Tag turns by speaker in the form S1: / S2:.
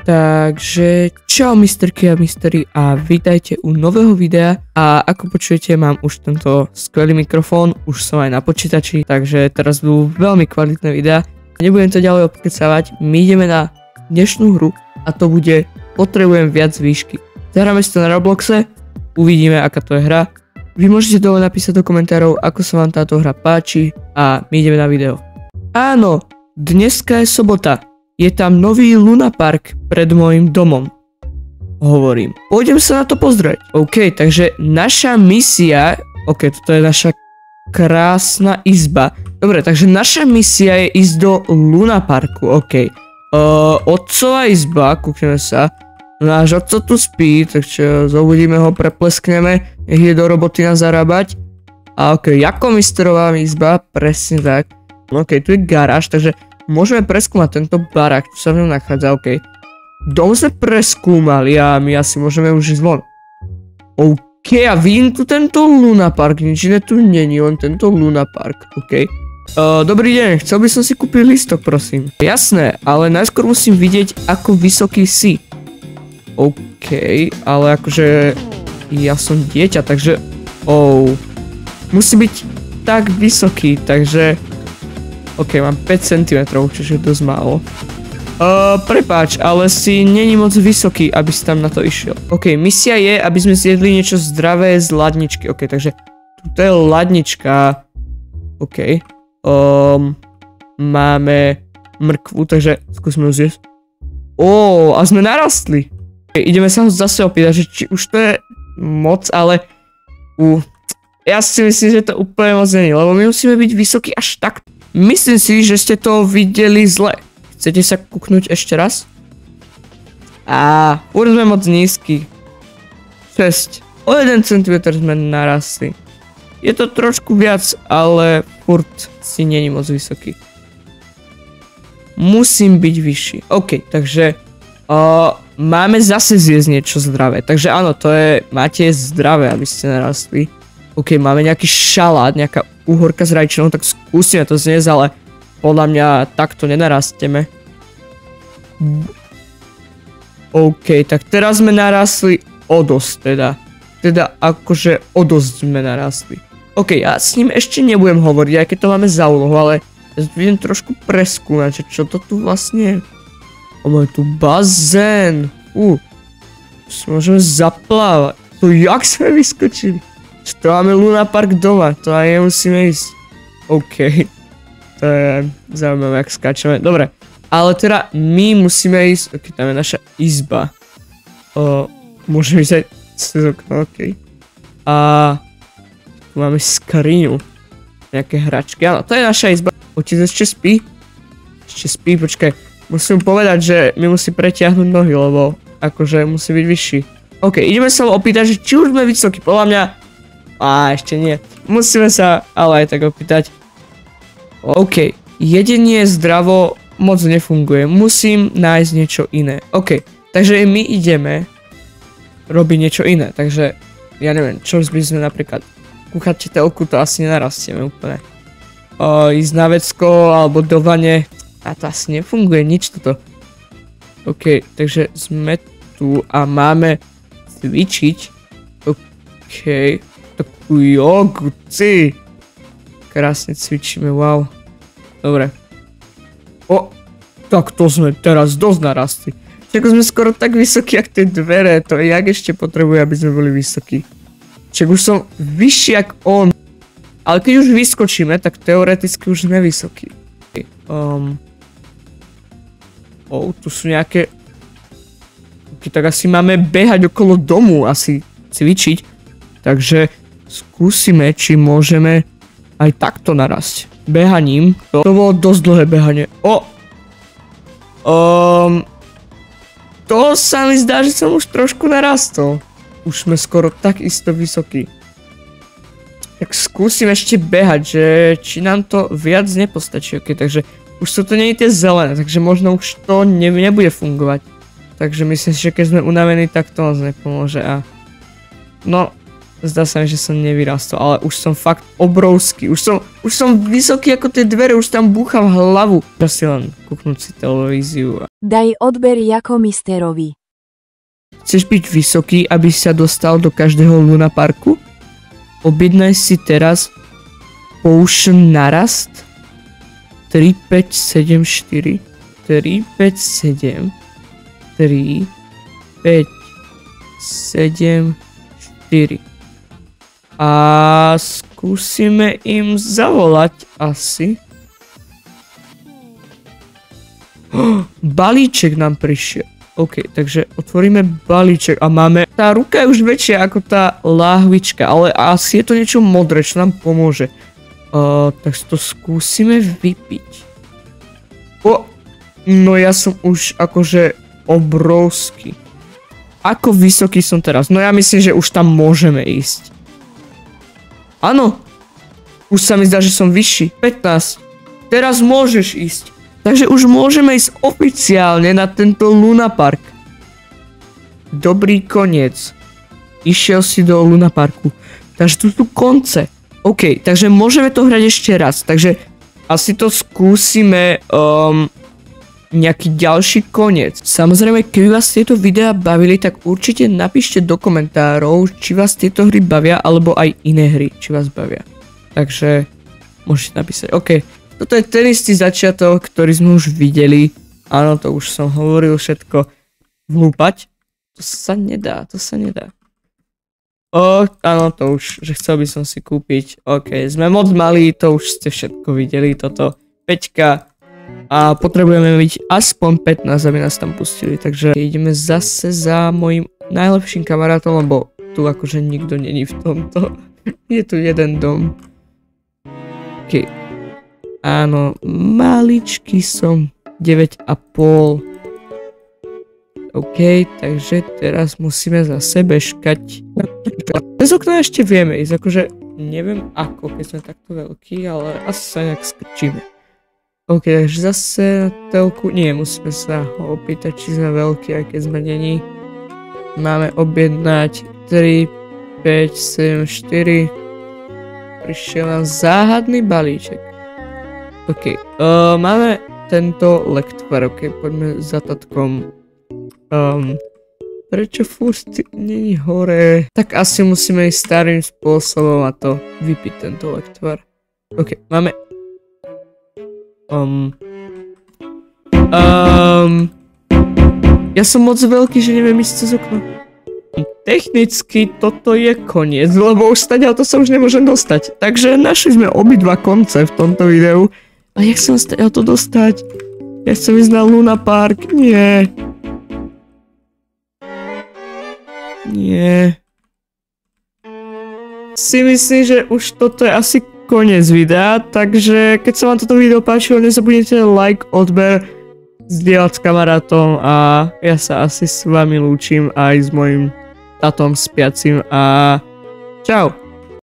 S1: Takže čau misterky a mistery a vítajte u nového videa a ako počujete mám už tento skvelý mikrofón, už som aj na počítači, takže teraz budú veľmi kvalitné videá. Nebudem to ďalej obkecávať, my ideme na dnešnú hru a to bude Potrebujem viac výšky. Zahráme si to na Robloxe, uvidíme aká to je hra. Vy môžete dole napísať do komentárov ako sa vám táto hra páči a my ideme na video. Áno, dneska je sobota. Je tam nový Luna Park pred môjim domom. Hovorím. Pôjdem sa na to pozrieť. OK, takže naša misia... OK, toto je naša krásna izba. Dobre, takže naša misia je ísť do Luna Parku. OK. Otcová izba, kúkneme sa. Náš otco tu spí, takže zobudíme ho, prepleskneme. Nech je do roboty na zarábať. A OK, ako misterová izba, presne tak. OK, tu je garáž, takže... Môžeme preskúmať tento barák, tu sa v ňom nachádza, OK. Dom sme preskúmali a my asi môžeme už ísť von. OK, a vidím tu tento Luna Park, nič iné tu není, len tento Luna Park, OK. Dobrý deň, chcel by som si kúpiť lístok, prosím. Jasné, ale najskôr musím vidieť, ako vysoký si. OK, ale akože... Ja som dieťa, takže... Musí byť tak vysoký, takže... OK, mám 5 cm, čiže dosť málo. Prepáč, ale si není moc vysoký, aby si tam na to išiel. OK, misia je, aby sme zjedli niečo zdravé z ladničky. OK, takže tuto je ladnička. OK. Máme mrkvu, takže skúsme ju zjesť. A sme narastli. Okay, ideme sa ho zase opýtať, že či už to je moc, ale... Ja si myslím, že to úplne moc není, lebo my musíme byť vysokí až tak. Myslím si, že ste to videli zle. Chcete sa kúknúť ešte raz? Furt sme moc nízky. 6. O 1 cm sme narastli. Je to trošku viac, ale furt si není moc vysoký. Musím byť vyšší. OK, takže máme zase zjesť niečo zdravé. Takže áno, to je, máte zdravé, aby ste narastli. OK, máme nejaký šalát, nejaká uhorka s rajčinou, tak skúsime to zniesť, ale podľa mňa takto nenarasteme. OK, tak teraz sme narastli o dosť teda. Teda akože o dosť sme narastli. OK, ja s ním ešte nebudem hovoriť, aj keď to máme za úlohu, ale ja budem trošku preskúmať, že čo to tu vlastne je. Máme tu bazén. Môžeme zaplávať. To jak sme vyskočili? To máme Luna Park doma, to aj nemusíme ísť. OK. To je zaujímavé, jak skáčeme. Dobre, ale teda my musíme ísť... OK, tam je naša izba. Môžeme ísť aj cez okno, OK. A... Tu máme skriňu. Nejaké hračky, áno, to je naša izba. Otec ešte spí? Ešte spí, počkaj. Musím povedať, že mi musí pretiahnuť nohy, lebo akože musí byť vyšší. OK, ideme sa ho opýtať, že či už sme vysokí. Podľa mňa... ešte nie. Musíme sa ale aj tak opýtať. OK. Jedenie zdravo moc nefunguje. Musím nájsť niečo iné. OK. Takže my ideme robiť niečo iné. Takže ja neviem, čo by sme napríklad kúchať telku, to asi nenarastieme úplne. Ísť na vecko alebo do vane. A to asi nefunguje nič toto. OK. Takže sme tu a máme cvičiť. OK. Takú jogu, krásne cvičíme, wow. Dobre. Tak to sme teraz dosť narastli. Však sme skoro tak vysokí, jak tie dvere, to jak ešte potrebuje, aby sme boli vysokí. Však už som vyšší jak on. Ale keď už vyskočíme, tak teoreticky už sme vysokí. Tu sú nejaké... Tak asi máme behať okolo domu, asi cvičiť. Takže... Skúsime, či môžeme aj takto narasť. Behaním. To bolo dosť dlhé behanie. To sa mi zdá, že som už trošku narastol. Už sme skoro tak isto vysokí. Tak skúsim ešte behať, že či nám to viac nepostačí. OK, takže už sú to nie tie zelené, takže možno už to nebude fungovať. Takže myslím si, že keď sme unavení, tak to nás nepomôže no... Zdá sa mi, že som nevyrastol, ale už som fakt obrovský. Už som vysoký ako tie dvere, už tam búcham hlavu. Ja si len kúknúť si televíziu.
S2: Daj odber jako misterovi.
S1: Chceš byť vysoký, aby sa dostal do každého lunaparku? Objednaj si teraz Potion narast 3574 357 3574 a skúsime im zavolať asi. Balíček nám prišiel. OK, takže otvoríme balíček a máme... Tá ruka je už väčšia ako tá láhvička, ale asi je to niečo modré, čo nám pomôže. Tak si to skúsime vypiť. No ja som už akože obrovský. Ako vysoký som teraz? No ja myslím, že už tam môžeme ísť. Áno. Už sa mi zdá, že som vyšší. 15. Teraz môžeš ísť. Takže už môžeme ísť oficiálne na tento lunapark. Dobrý koniec. Išiel si do lunaparku. Takže tu sú konce. OK, takže môžeme to hrať ešte raz. Takže asi to skúsime nejaký ďalší koniec. Samozrejme, keby vás tieto videá bavili, tak určite napíšte do komentárov, či vás tieto hry bavia, alebo aj iné hry, či vás bavia. Takže môžete napísať. OK. Toto je ten istý začiatok, ktorý sme už videli. Áno, to už som hovoril všetko. Vlúpať? To sa nedá, to sa nedá. Áno, to už, že chcel by som si kúpiť. OK, sme moc malí, to už ste všetko videli, toto 5. A potrebujeme byť aspoň 15, aby nás tam pustili. Takže ideme zase za mojim najlepším kamarátom, lebo tu akože nikto není v tomto. Je tu jeden dom. OK. Áno, maličký som, 9,5. OK, takže teraz musíme zase bežkať. Bez okna ešte vieme ísť, akože neviem ako, keď sme takto veľkí, ale asi sa nejak skrčíme. OK, takže zase na telku, nie, musíme sa ho opýtať, či sme veľkí, aj keď sme není. Máme objednať 3, 5, 7, 4. Prišiel nám záhadný balíček. OK, máme tento lektvar, OK, poďme za tatkom. Prečo furt není hore? Tak asi musíme ísť starým spôsobom a to vypiť tento lektvar. OK, máme... Ja som moc veľký, že neviem ísť cez okno. Technicky toto je koniec, lebo už stadiaľ to sa už nemôžem dostať. Takže našli sme obidva konce v tomto videu. A jak som stadiaľ to dostať? Ja chcem ísť na Luna Park. Nie. Nie. Si myslím, že už toto je asi koniec videa, takže keď sa vám toto video páčilo, nezabudnite like, odber, zdieľať s kamarátom a ja sa asi s vami lúčim aj s mojim tatom spiacim a čau.